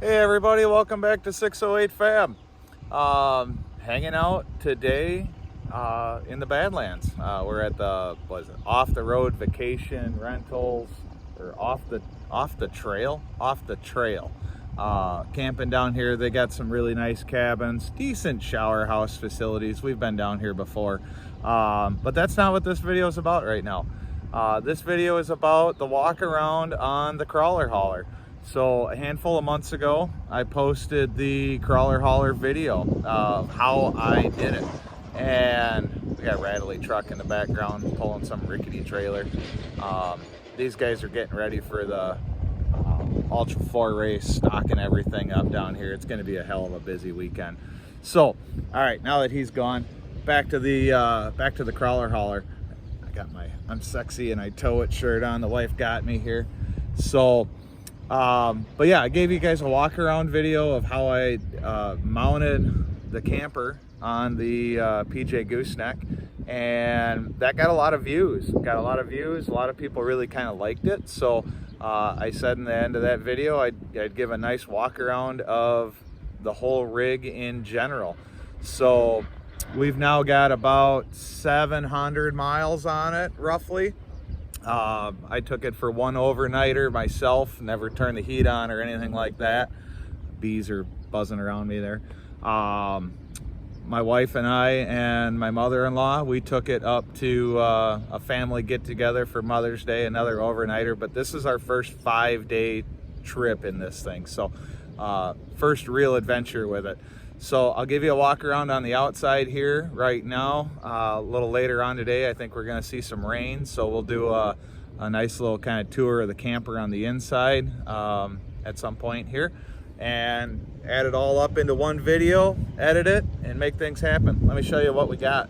Hey everybody, welcome back to 608 Fab. Hanging out today in the Badlands. We're at the off the road vacation rentals, or off the trail. Camping down here. They got some really nice cabins, decent shower house facilities. We've been down here before, but that's not what this video is about right now. This video is about the walk around on the crawler hauler. So a handful of months ago, I posted the crawler hauler video of how I did it. And we got a rattly truck in the background pulling some rickety trailer. These guys are getting ready for the Ultra 4 race, stocking everything up down here. It's going to be a hell of a busy weekend. So, all right, now that he's gone, back to the crawler hauler. I got my "I'm sexy and I tow it" shirt on. The wife got me here. So, but yeah, I gave you guys a walk around video of how I mounted the camper on the PJ Gooseneck, and that got a lot of views. A lot of people really kind of liked it. So I said in the end of that video, I'd give a nice walk around of the whole rig in general. So we've now got about 700 miles on it, roughly. I took it for one overnighter myself, never turned the heat on or anything like that. Bees are buzzing around me there. My wife and I and my mother-in-law, we took it up to a family get-together for Mother's Day, another overnighter, but this is our first 5-day trip in this thing. So first real adventure with it. So I'll give you a walk around on the outside here right now. A little later on today, I think we're gonna see some rain. So we'll do a nice little kind of tour of the camper on the inside at some point here, and add it all up into one video, edit it, and make things happen. Let me show you what we got.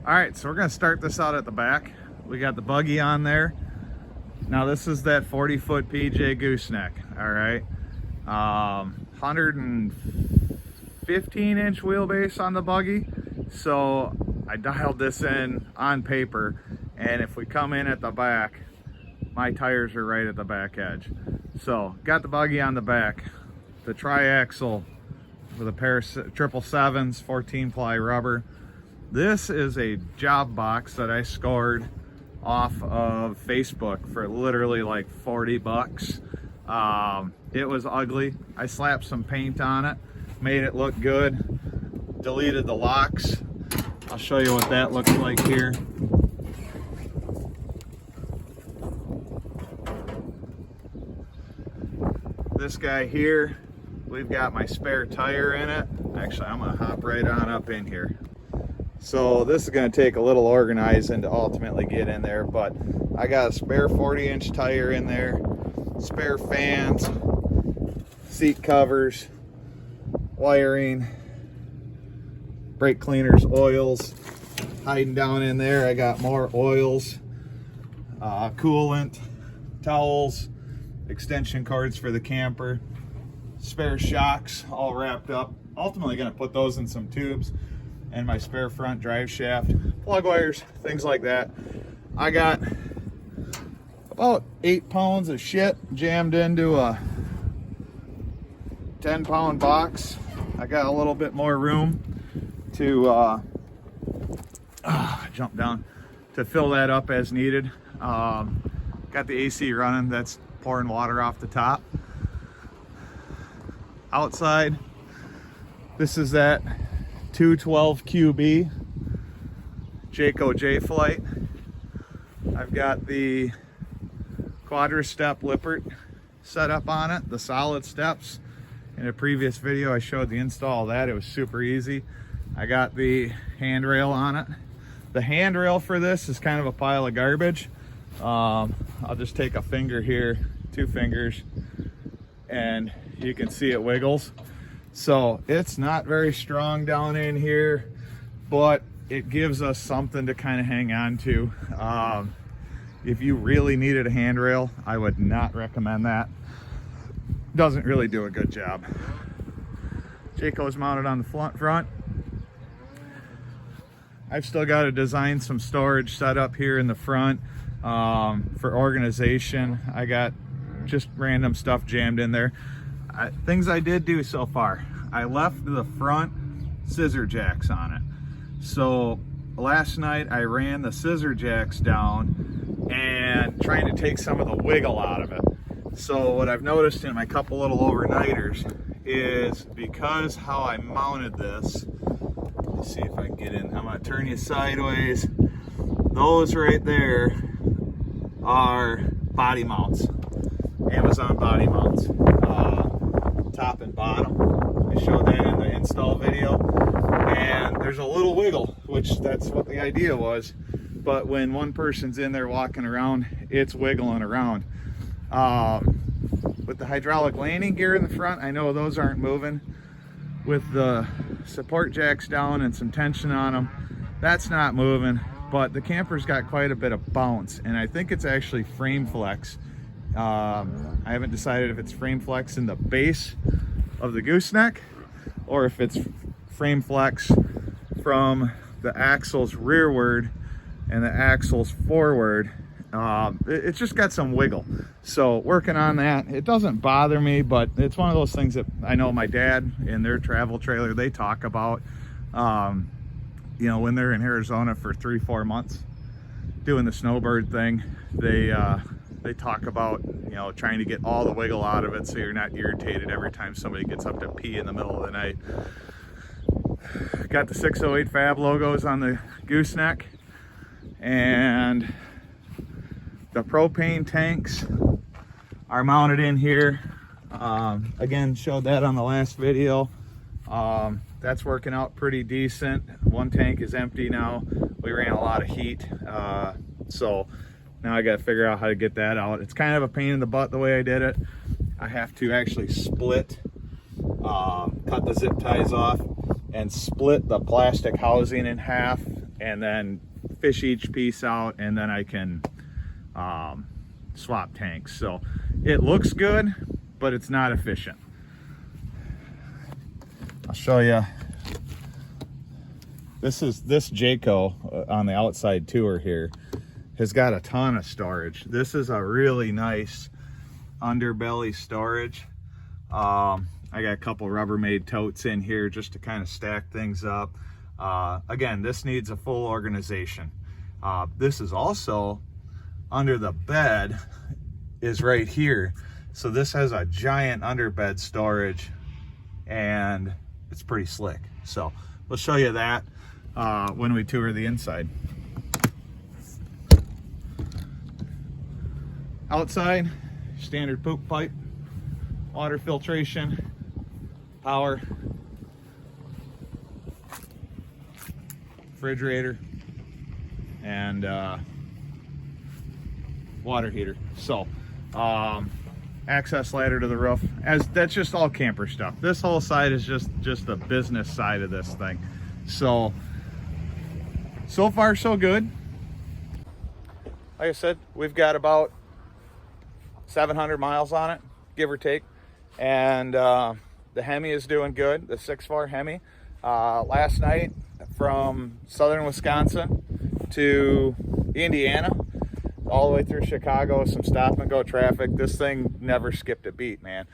All right, so we're gonna start this out at the back. We got the buggy on there. Now this is that 40-foot PJ Gooseneck, all right? 115-inch wheelbase on the buggy. So I dialed this in on paper, and if we come in at the back, my tires are right at the back edge. So got the buggy on the back, the tri-axle with a pair of 777s, 14-ply rubber. This is a job box that I scored off of Facebook for literally like 40 bucks. It was ugly. I slapped some paint on it, made it look good, deleted the locks. I'll show you what that looks like here. This guy here, we've got my spare tire in it. Actually, I'm gonna hop right on up in here. So this is gonna take a little organizing to ultimately get in there, but I got a spare 40-inch tire in there, spare fans, seat covers, wiring, brake cleaners, oils. Hiding down in there, I got more oils, coolant, towels, extension cords for the camper, spare shocks all wrapped up. Ultimately gonna put those in some tubes, and my spare front drive shaft, plug wires, things like that. I got about 8 pounds of shit jammed into a 10-pound box. I got a little bit more room to jump down to fill that up as needed. Got the AC running, that's pouring water off the top. Outside, this is that 212 QB Jayco Jay Flight. I've got the quadra-step Lippert set up on it, the solid steps. In a previous video, I showed the install of that. It was super easy. I got the handrail on it. The handrail for this is kind of a pile of garbage. I'll just take a finger here, 2 fingers, and you can see it wiggles. So it's not very strong down in here, but it gives us something to kind of hang on to. If you really needed a handrail, I would not recommend that. Doesn't really do a good job. Jayco's mounted on the front. I've still got to design some storage set up here in the front for organization. I got just random stuff jammed in there. Things I did do so far. I left the front scissor jacks on it. So last night I ran the scissor jacks down and trying to take some of the wiggle out of it. So what I've noticed in my couple little overnighters is, because how I mounted this, let's see if I can get in. I'm gonna turn you sideways. Those right there are body mounts, Amazon body mounts, top and bottom. I showed that in the install video, and there's a little wiggle, which that's what the idea was. But when one person's in there walking around, it's wiggling around. With the hydraulic landing gear in the front, I know those aren't moving. With the support jacks down and some tension on them, that's not moving. But the camper's got quite a bit of bounce, and I think it's actually frame flex. I haven't decided if it's frame flex in the base of the gooseneck or if it's frame flex from the axles rearward and the axles forward. It's just got some wiggle, so working on that. It doesn't bother me, but it's one of those things that I know my dad in their travel trailer, they talk about, you know, when they're in Arizona for 3-4 months doing the snowbird thing, they talk about, you know, trying to get all the wiggle out of it so you're not irritated every time somebody gets up to pee in the middle of the night. Got the 608 Fab logos on the gooseneck, and the propane tanks are mounted in here. Again, showed that on the last video. That's working out pretty decent. One tank is empty now. We ran a lot of heat, so now I got to figure out how to get that out. It's kind of a pain in the butt the way I did it. I have to actually split, cut the zip ties off and split the plastic housing in half, and then fish each piece out, and then I can swap tanks. So it looks good, but it's not efficient. I'll show you. This Jayco on the outside tour here has got a ton of storage. This is a really nice underbelly storage. I got a couple Rubbermaid totes in here just to kind of stack things up. Again, this needs a full organization. This is also under the bed is right here. So this has a giant underbed storage, and it's pretty slick. So we'll show you that when we tour the inside. Outside, standard poop pipe, water filtration, power, refrigerator, and water heater. So access ladder to the roof, as that's just all camper stuff. This whole side is just the business side of this thing. So far so good. Like I said, we've got about 700 miles on it, give or take, and the Hemi is doing good, the 6.4 Hemi. Last night from southern Wisconsin to Indiana, all the way through Chicago, some stop and go traffic. This thing never skipped a beat, man.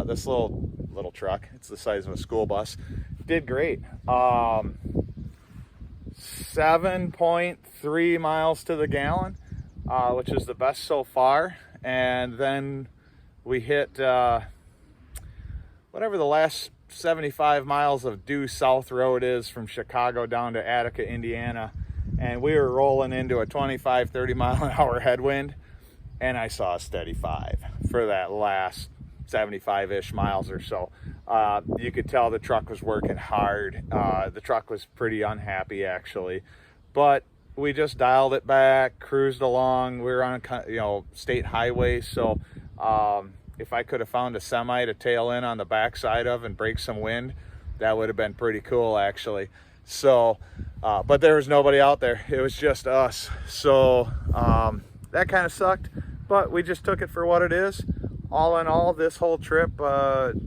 This little truck, it's the size of a school bus, did great. 7.3 miles to the gallon, which is the best so far. And then we hit whatever the last 75 miles of due south road is from Chicago down to Attica, Indiana, and we were rolling into a 25-30 mile an hour headwind, and I saw a steady 5 for that last 75-ish miles or so. You could tell the truck was working hard. The truck was pretty unhappy, actually, but we just dialed it back, cruised along. We were on a state highway, so if I could have found a semi to tail in on the backside of and break some wind, that would have been pretty cool, actually. So, but there was nobody out there. It was just us. So that kind of sucked, but we just took it for what it is. All in all, this whole trip, the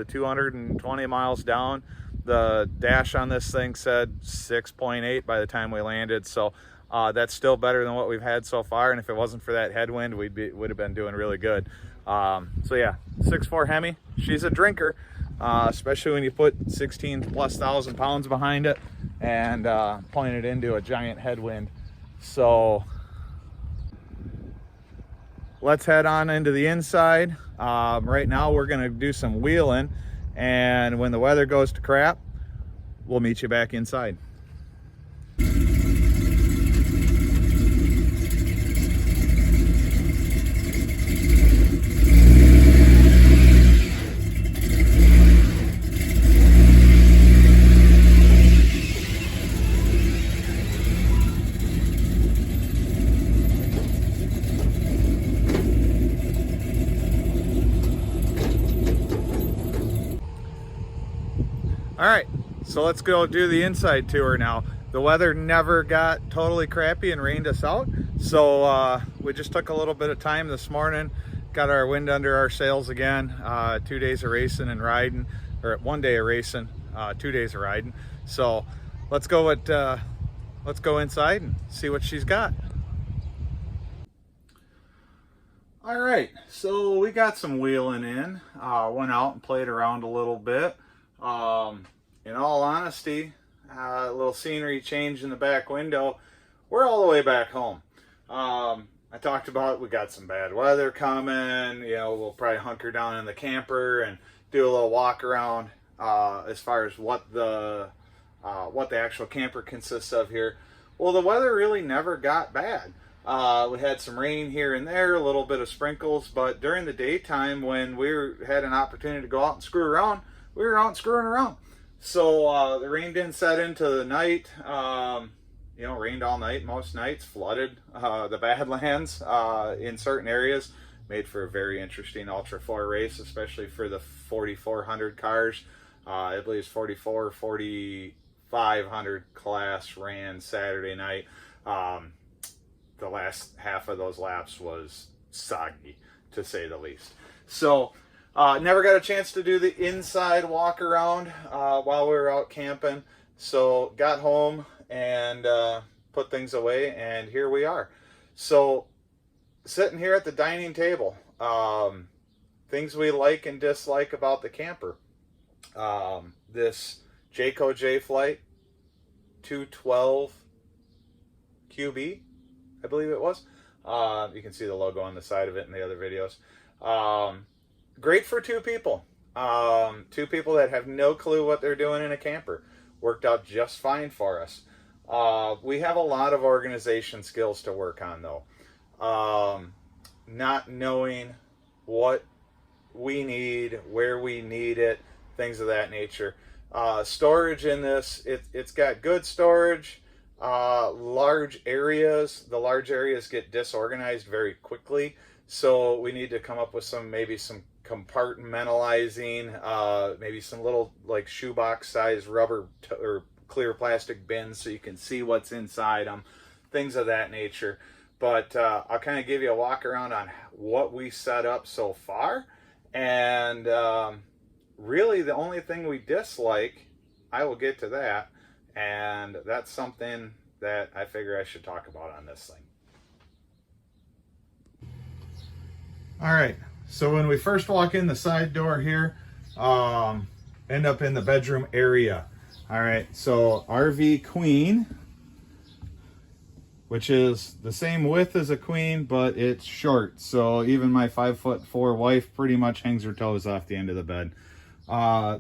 220 miles down, the dash on this thing said 6.8 by the time we landed. So that's still better than what we've had so far. And if it wasn't for that headwind, would have been doing really good. So yeah, 6'4" Hemi. She's a drinker, especially when you put 16,000+ pounds behind it and point it into a giant headwind. So let's head on into the inside. Right now we're gonna do some wheeling, and when the weather goes to crap, we'll meet you back inside. All right, so let's go do the inside tour now. The weather never got totally crappy and rained us out, so we just took a little bit of time this morning, got our wind under our sails again. 2 days of racing and riding, or 1 day of racing, 2 days of riding. So let's go inside and see what she's got. All right, so we got some wheeling in. Went out and played around a little bit. In all honesty, a little scenery change in the back window. We're all the way back home. I talked about we got some bad weather coming. You know, we'll probably hunker down in the camper and do a little walk around as far as what the actual camper consists of here. Well, the weather really never got bad. We had some rain here and there, a little bit of sprinkles, but during the daytime when had an opportunity to go out and screw around, we were out screwing around. So the rain didn't set into the night. You know, rained all night, most nights, flooded the Badlands in certain areas. Made for a very interesting Ultra 4 race, especially for the 4,400 cars. I believe 44, 4,500 class ran Saturday night. The last half of those laps was soggy, to say the least. So never got a chance to do the inside walk around while we were out camping. So got home and put things away, and here we are. So sitting here at the dining table, things we like and dislike about the camper. This Jayco Jay Flight 212 QB, I believe it was. You can see the logo on the side of it in the other videos. Great for two people. Two people that have no clue what they're doing in a camper. Worked out just fine for us. We have a lot of organization skills to work on though. Not knowing what we need, where we need it, things of that nature. Storage in this, it's got good storage. Large areas, the large areas get disorganized very quickly. So we need to come up with maybe some compartmentalizing, maybe some little like shoebox size rubber or clear plastic bins so you can see what's inside them, things of that nature. But I'll kind of give you a walk around on what we set up so far. And really the only thing we dislike, I will get to that. And that's something that I figure I should talk about on this thing. All right, so when we first walk in the side door here, end up in the bedroom area. All right, so RV queen, which is the same width as a queen, but it's short. So even my 5'4" wife pretty much hangs her toes off the end of the bed.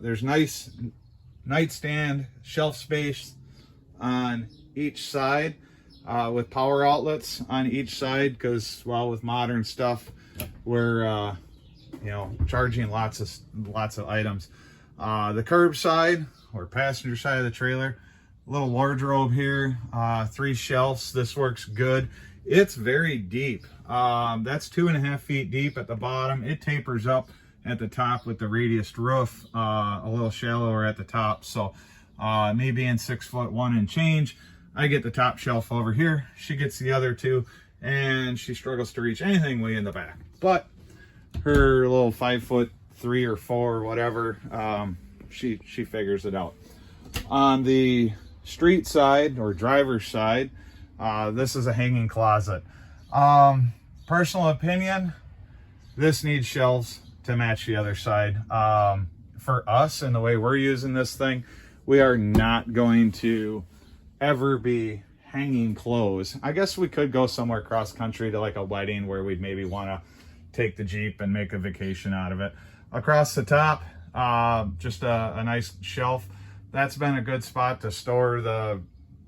There's nice nightstand, shelf space on each side with power outlets on each side because, well, with modern stuff, we're you know, charging lots of items. The curb side or passenger side of the trailer, little wardrobe here, 3 shelves. This works good. It's very deep. That's 2.5 feet deep at the bottom. It tapers up at the top with the radiused roof, a little shallower at the top. So me being 6'1" and change, I get the top shelf over here. She gets the other 2, and she struggles to reach anything way in the back. But her little 5'3" or 4" or whatever, she figures it out. On the street side or driver's side, this is a hanging closet. Personal opinion, This needs shelves to match the other side. For us and the way we're using this thing, we are not going to ever be hanging clothes. I guess we could go somewhere cross country to like a wedding where we'd maybe want to take the Jeep and make a vacation out of it. Across the top, just a nice shelf. That's been a good spot to store the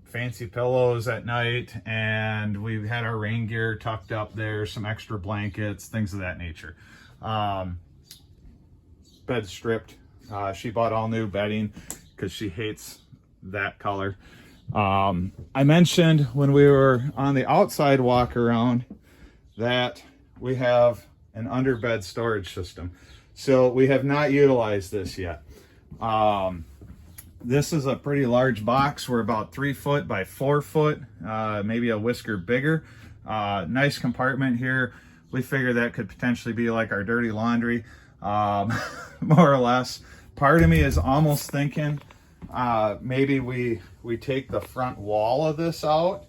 fancy pillows at night, and we've had our rain gear tucked up there, some extra blankets, things of that nature. Bed stripped. She bought all new bedding because she hates that color. I mentioned when we were on the outside walk around that we have an underbed storage system. So we have not utilized this yet. This is a pretty large box. We're about 3 foot by 4 foot, maybe a whisker bigger. Nice compartment here. We figure that could potentially be like our dirty laundry, more or less. Part of me is almost thinking maybe we take the front wall of this out,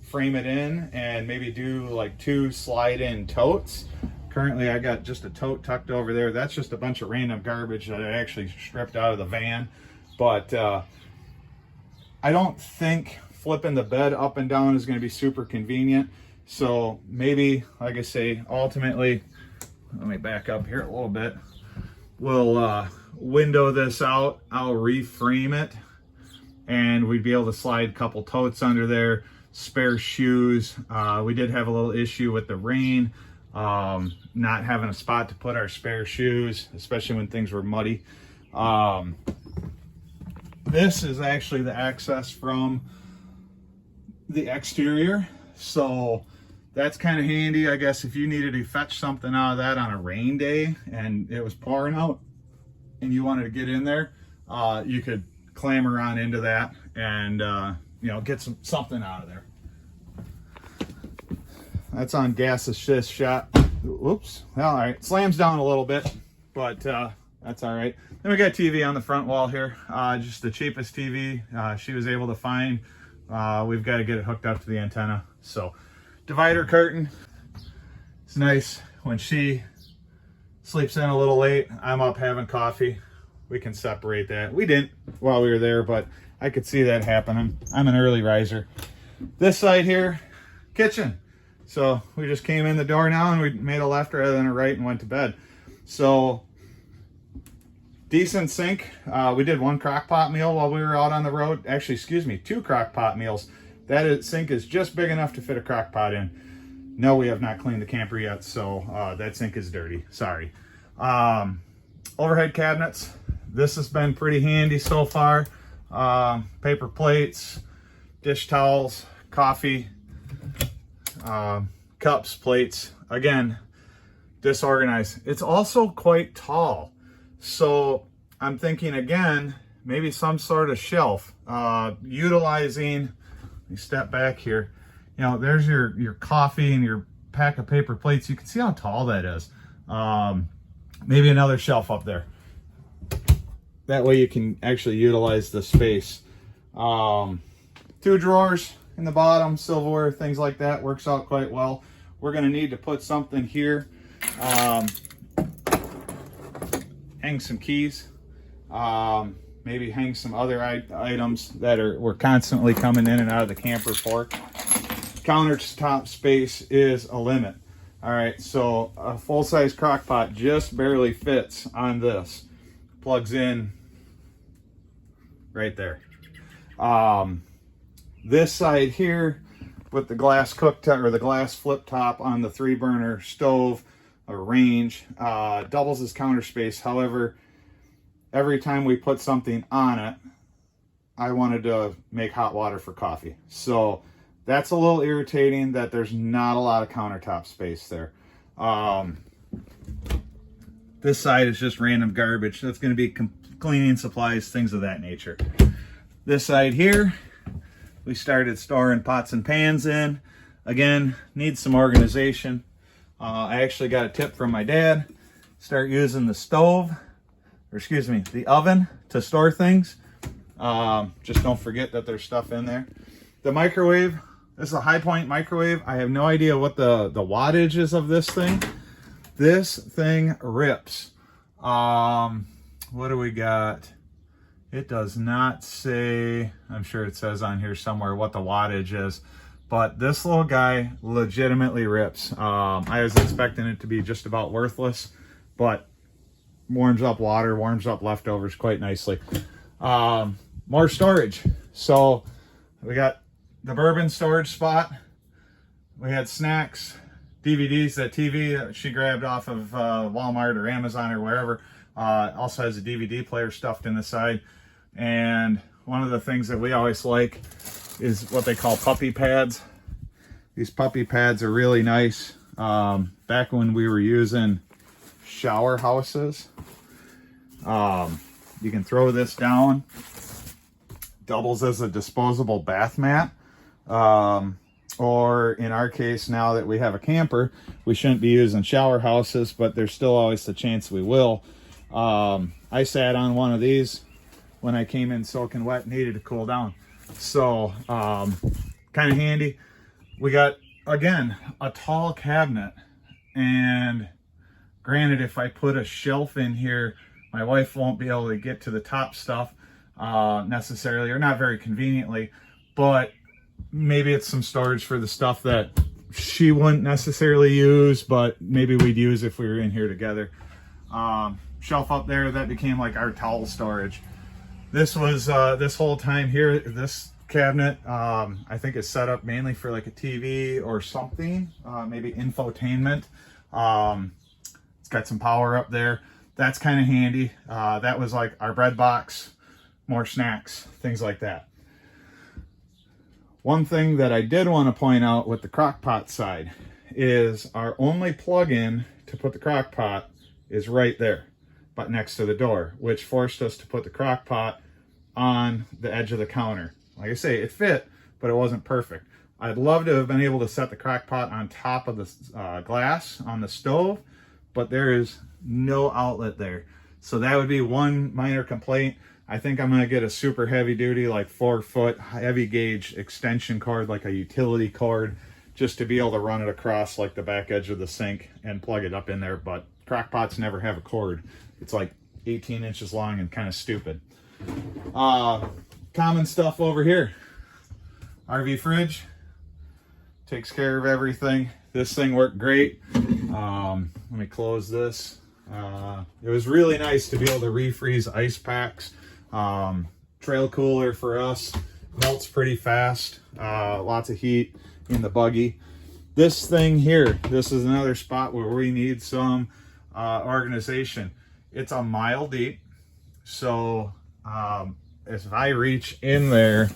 frame it in, and maybe do like 2 slide-in totes. Currently, I got just a tote tucked over there. That's just a bunch of random garbage that I actually stripped out of the van. But I don't think flipping the bed up and down is going to be super convenient. So maybe, like I say, ultimately, let me back up here a little bit. We'll window this out. I'll reframe it, and we'd be able to slide a couple totes under there, spare shoes. We did have a little issue with the rain. Not having a spot to put our spare shoes, especially when things were muddy. This is actually the access from the exterior, so that's kind of handy, I guess, if you needed to fetch something out of that on a rain day and it was pouring out and you wanted to get in there, you could clamber on into that and you know, get something out of there. That's on gas assist shot. Whoops. All right. Slams down a little bit, but that's all right. Then we got TV on the front wall here. Just the cheapest TV she was able to find. We've got to get it hooked up to the antenna. So divider curtain. It's nice when she sleeps in a little late. I'm up having coffee. We can separate that. We didn't while we were there, but I could see that happening. I'm an early riser. This side here, kitchen. So we just came in the door now and we made a left rather than a right and went to bed. So decent sink. We did 1 crock pot meal while we were out on the road. Actually, excuse me, 2 crock pot meals. Sink is just big enough to fit a crock pot in. No, we have not cleaned the camper yet, so that sink is dirty. Sorry. Overhead cabinets. This has been pretty handy so far. Paper plates, dish towels, coffee, cups, plates. Again, disorganized. It's also quite tall, so I'm thinking again maybe some sort of shelf, utilizing, let me step back here, you know, there's your coffee and your pack of paper plates. You can see how tall that is. Maybe another shelf up there, that way you can actually utilize the space. 2 drawers in the bottom, silverware, things like that, works out quite well. We're going to need to put something here, hang some keys, maybe hang some other items that we're constantly coming in and out of the camper for. Countertop space is a limit. All right, so a full-size crock pot just barely fits on this. Plugs in right there. This side here with the glass cooktop or the glass flip top on the 3-burner stove or range doubles as counter space. However, every time we put something on it, I wanted to make hot water for coffee. So that's a little irritating that there's not a lot of countertop space there. This side is just random garbage. That's going to be cleaning supplies, things of that nature. This side here, we started storing pots and pans in. Again, needs some organization. I actually got a tip from my dad. Start using the stove, or excuse me, the oven to store things. Just don't forget that there's stuff in there. The microwave, this is a High Point microwave. I have no idea what the wattage is of this thing. This thing rips. What do we got? It does not say, I'm sure it says on here somewhere what the wattage is, but this little guy legitimately rips. I was expecting it to be just about worthless, but warms up water, warms up leftovers quite nicely. More storage. So we got the bourbon storage spot. We had snacks, DVDs. That TV that she grabbed off of Walmart or Amazon or wherever also has a DVD player stuffed in the side. And one of the things that we always like is what they call puppy pads. These puppy pads are really nice. Back when we were using shower houses, you can throw this down. Doubles as a disposable bath mat. Or in our case, now that we have a camper, we shouldn't be using shower houses, but there's still always the chance we will. I sat on one of these when I came in soaking wet, needed to cool down. So kind of handy. We got, again, a tall cabinet, and granted, if I put a shelf in here, my wife won't be able to get to the top stuff necessarily, or not very conveniently, but maybe it's some storage for the stuff that she wouldn't necessarily use, but maybe we'd use if we were in here together. Shelf up there, that became like our towel storage. This was this whole time here, this cabinet, I think is set up mainly for like a TV or something, maybe infotainment. It's got some power up there. That's kind of handy. That was like our bread box, more snacks, things like that. One thing that I did want to point out with the crock pot side is our only plug-in to put the crock pot is right there, but next to the door, which forced us to put the crock pot on the edge of the counter. Like I say, it fit, but it wasn't perfect. I'd love to have been able to set the crock pot on top of the glass on the stove, but there is no outlet there. So that would be one minor complaint. I think I'm gonna get a super heavy duty, like 4-foot heavy gauge extension cord, like a utility cord, just to be able to run it across like the back edge of the sink and plug it up in there. But crock pots never have a cord. It's like 18 inches long and kind of stupid. Common stuff over here. RV fridge takes care of everything. This thing worked great. Let me close this. It was really nice to be able to refreeze ice packs. Trail cooler for us, melts pretty fast. Lots of heat in the buggy. This thing here, this is another spot where we need some organization. It's a mile deep, so if I reach in there,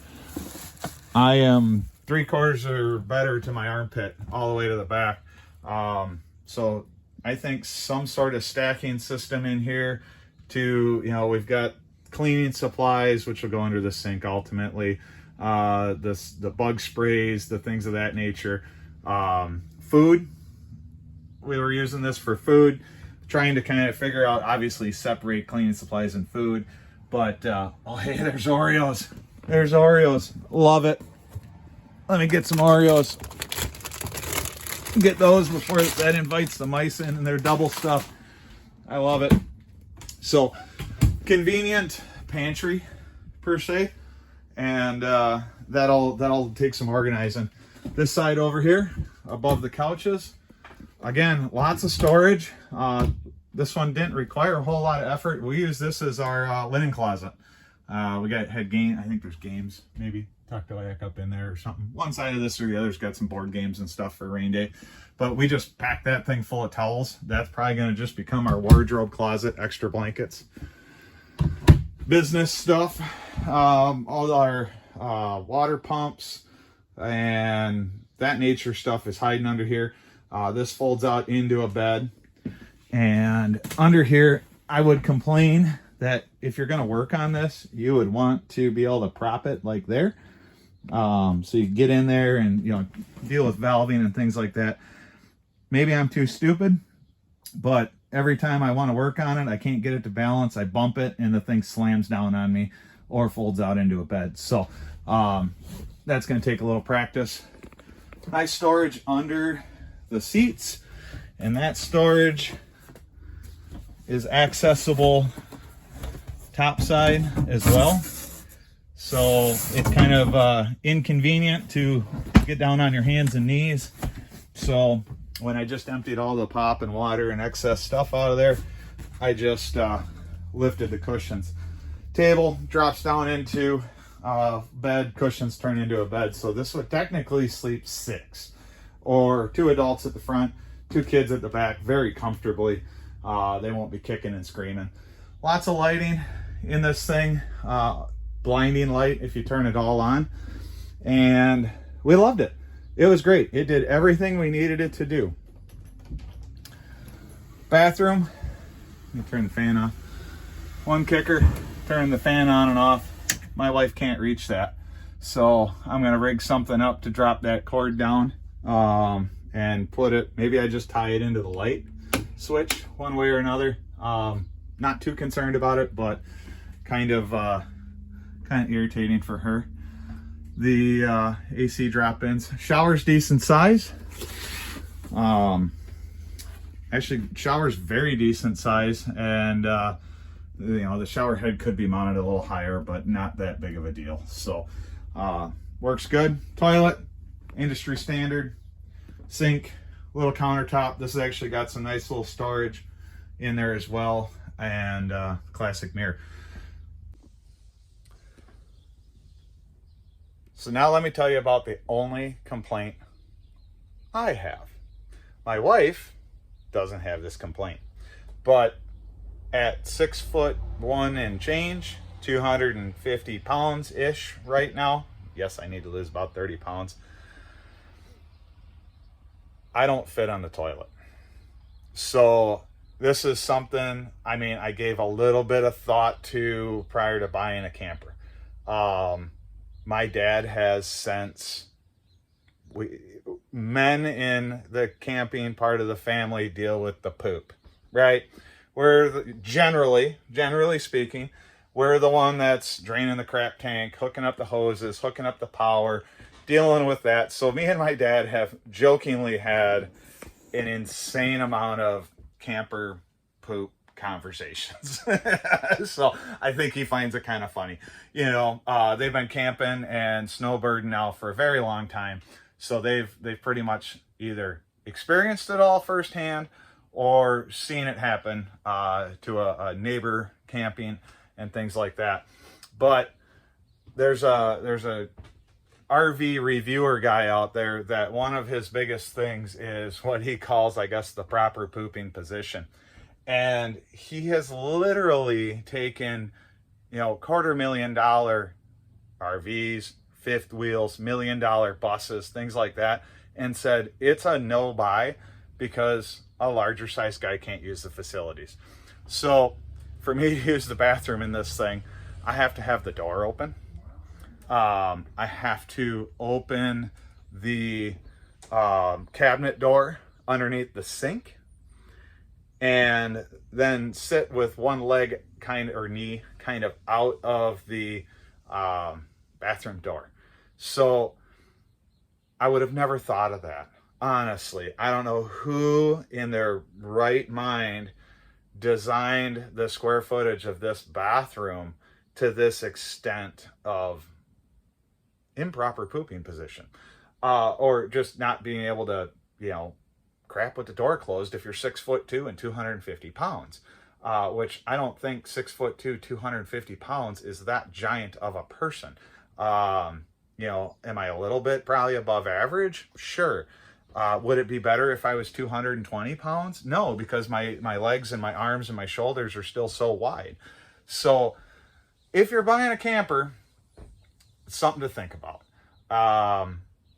I am 3/4 or better to my armpit all the way to the back. So I think some sort of stacking system in here to, you know, we've got cleaning supplies, which will go under the sink ultimately, the bug sprays, the things of that nature. Food, we were using this for food, trying to kind of figure out, obviously separate cleaning supplies and food, but oh hey, there's Oreos. There's Oreos. Love it. Let me get some Oreos. Get those before that invites the mice in, and they're double stuffed. I love it. So convenient pantry per se, and that'll take some organizing. This side over here above the couches, again, lots of storage. This one didn't require a whole lot of effort. We use this as our linen closet. We had game, I think there's games maybe tucked back up in there or something. One side of this or the other's got some board games and stuff for rain day, but we just packed that thing full of towels. That's probably going to just become our wardrobe closet. Extra blankets, business stuff, all our water pumps and that nature stuff is hiding under here. This folds out into a bed, and under here I would complain that if you're going to work on this, you would want to be able to prop it like there. So you get in there and, you know, deal with valving and things like that. Maybe I'm too stupid, but every time I want to work on it, I can't get it to balance. I bump it and the thing slams down on me or folds out into a bed. So that's going to take a little practice. Nice storage under the seats And that storage is accessible topside as well. So it's kind of inconvenient to get down on your hands and knees. So when I just emptied all the pop and water and excess stuff out of there, I just lifted the cushions. Table drops down into bed, cushions turn into a bed. So this would technically sleep 6, or 2 adults at the front, 2 kids at the back, very comfortably. They won't be kicking and screaming. Lots of lighting in this thing, blinding light if you turn it all on, and we loved it. It was great. It did everything we needed it to do. Bathroom, let me turn the fan off. One kicker, turn the fan on and off. My wife can't reach that, so I'm gonna rig something up to drop that cord down and put it, maybe I just tie it into the light switch one way or another. Not too concerned about it, but kind of irritating for her. The AC drop-ins. Shower's decent size. Actually, shower's very decent size, and you know, the shower head could be mounted a little higher, but not that big of a deal. So works good. Toilet, industry standard. Sink, little countertop. This has actually got some nice little storage in there as well, and classic mirror. So now let me tell you about the only complaint I have. My wife doesn't have this complaint, but at 6'1" and change, 250 pounds ish right now. Yes, I need to lose about 30 pounds. I don't fit on the toilet. So this is something, I mean, I gave a little bit of thought to prior to buying a camper. My dad has since, men in the camping part of the family deal with the poop, right? We're generally speaking, we're the one that's draining the crap tank, hooking up the hoses, hooking up the power, dealing with that. So me and my dad have jokingly had an insane amount of camper poop conversations. So I think he finds it kind of funny. You know, they've been camping and snowbirding now for a very long time. So they've pretty much either experienced it all firsthand or seen it happen to a neighbor camping and things like that. But there's a RV reviewer guy out there that one of his biggest things is what he calls, I guess, the proper pooping position. And he has literally taken, you know, $250,000 RVs, fifth wheels, $1 million buses, things like that, and said it's a no buy because a larger size guy can't use the facilities. So for me to use the bathroom in this thing, I have to have the door open. I have to open the cabinet door underneath the sink, and then sit with one leg knee kind of out of the bathroom door. So I would have never thought of that. Honestly, I don't know who in their right mind designed the square footage of this bathroom to this extent of improper pooping position, or just not being able to, you know, crap with the door closed if you're 6'2" and 250 pounds, which I don't think 6'2", 250 pounds is that giant of a person. You know, am I a little bit probably above average? Sure. Would it be better if I was 220 pounds? No, because my legs and my arms and my shoulders are still so wide. So if you're buying a camper, it's something to think about.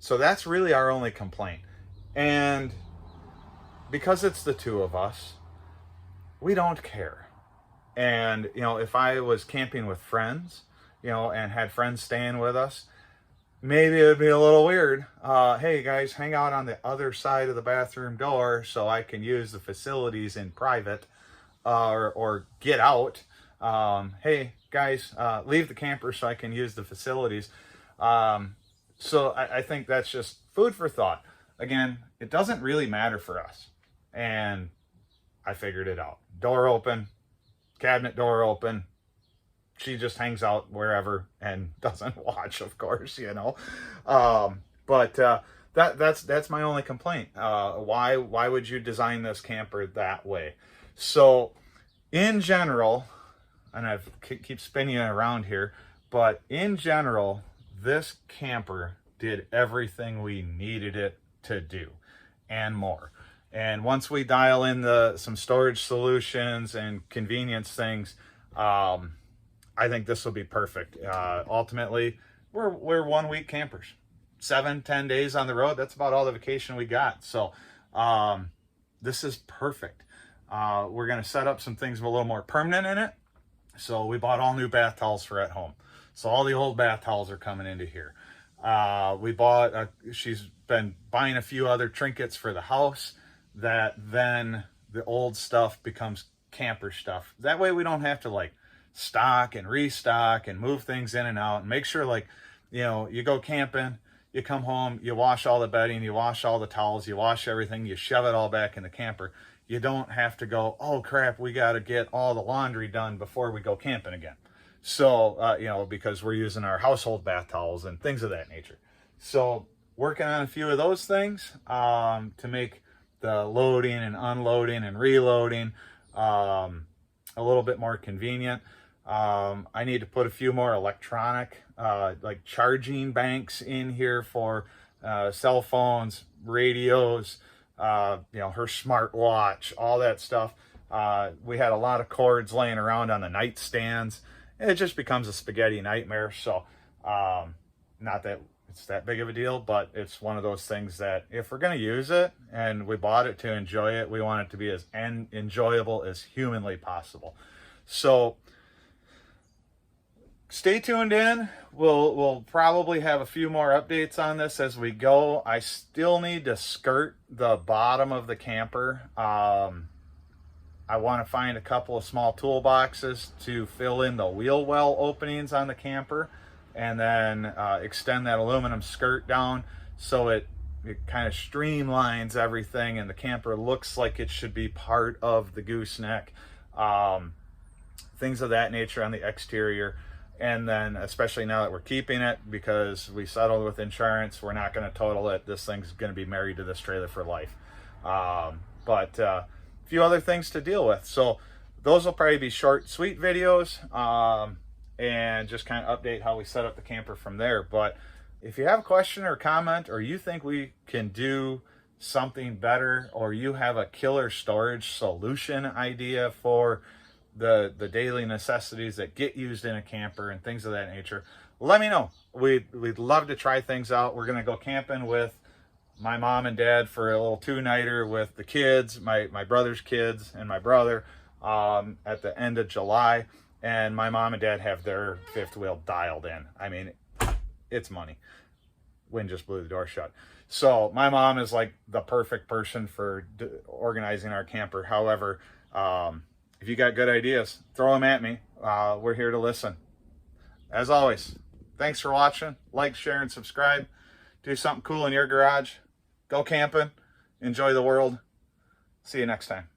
So that's really our only complaint. And because it's the two of us, we don't care. And, you know, if I was camping with friends, you know, and had friends staying with us, maybe it would be a little weird. Hey guys, hang out on the other side of the bathroom door so I can use the facilities in private, or get out. Hey guys, leave the camper so I can use the facilities. So I think that's just food for thought. Again, it doesn't really matter for us. and I figured it out. Door open, cabinet door open. She just hangs out wherever and doesn't watch, of course, you know. That's my only complaint. Why would you design this camper that way? So in general, and I keep spinning it around here, but in general, this camper did everything we needed it to do and more. And once we dial in some storage solutions and convenience things, I think this will be perfect. Ultimately, we're 1 week campers, 7-10 days on the road. That's about all the vacation we got. So this is perfect. We're going to set up some things a little more permanent in it. So we bought all new bath towels for at home. So all the old bath towels are coming into here. She's been buying a few other trinkets for the house that then the old stuff becomes camper stuff. That way we don't have to like stock and restock and move things in and out, and make sure, like, you know, you go camping, you come home, you wash all the bedding, you wash all the towels, you wash everything, you shove it all back in the camper. You don't have to go, oh crap, we got to get all the laundry done before we go camping again. So, you know, because we're using our household bath towels and things of that nature. So working on a few of those things to make the loading and unloading and reloading a little bit more convenient. I need to put a few more electronic, like charging banks in here for cell phones, radios, you know, her smartwatch, all that stuff. We had a lot of cords laying around on the nightstands. It just becomes a spaghetti nightmare. So, not that it's that big of a deal, but it's one of those things that if we're going to use it and we bought it to enjoy it, we want it to be as enjoyable as humanly possible. So stay tuned in. We'll probably have a few more updates on this as we go. I still need to skirt the bottom of the camper. I want to find a couple of small toolboxes to fill in the wheel well openings on the camper, and then extend that aluminum skirt down so it kind of streamlines everything and the camper looks like it should be part of the gooseneck. Things of that nature on the exterior. And then, especially now that we're keeping it, because we settled with insurance, we're not going to total it. This thing's going to be married to this trailer for life. But a few other things to deal with. So those will probably be short, sweet videos, and just kind of update how we set up the camper from there. But if you have a question or comment, or you think we can do something better, or you have a killer storage solution idea for the daily necessities that get used in a camper and things of that nature, let me know. We'd love to try things out. We're gonna go camping with my mom and dad for a little 2-nighter with the kids, my brother's kids and my brother, at the end of July. And my mom and dad have their fifth wheel dialed in. I mean, it's money. Wind just blew the door shut. So my mom is like the perfect person for organizing our camper. However, if you got good ideas, throw them at me. We're here to listen. As always, thanks for watching. Like, share, and subscribe. Do something cool in your garage. Go camping. Enjoy the world. See you next time.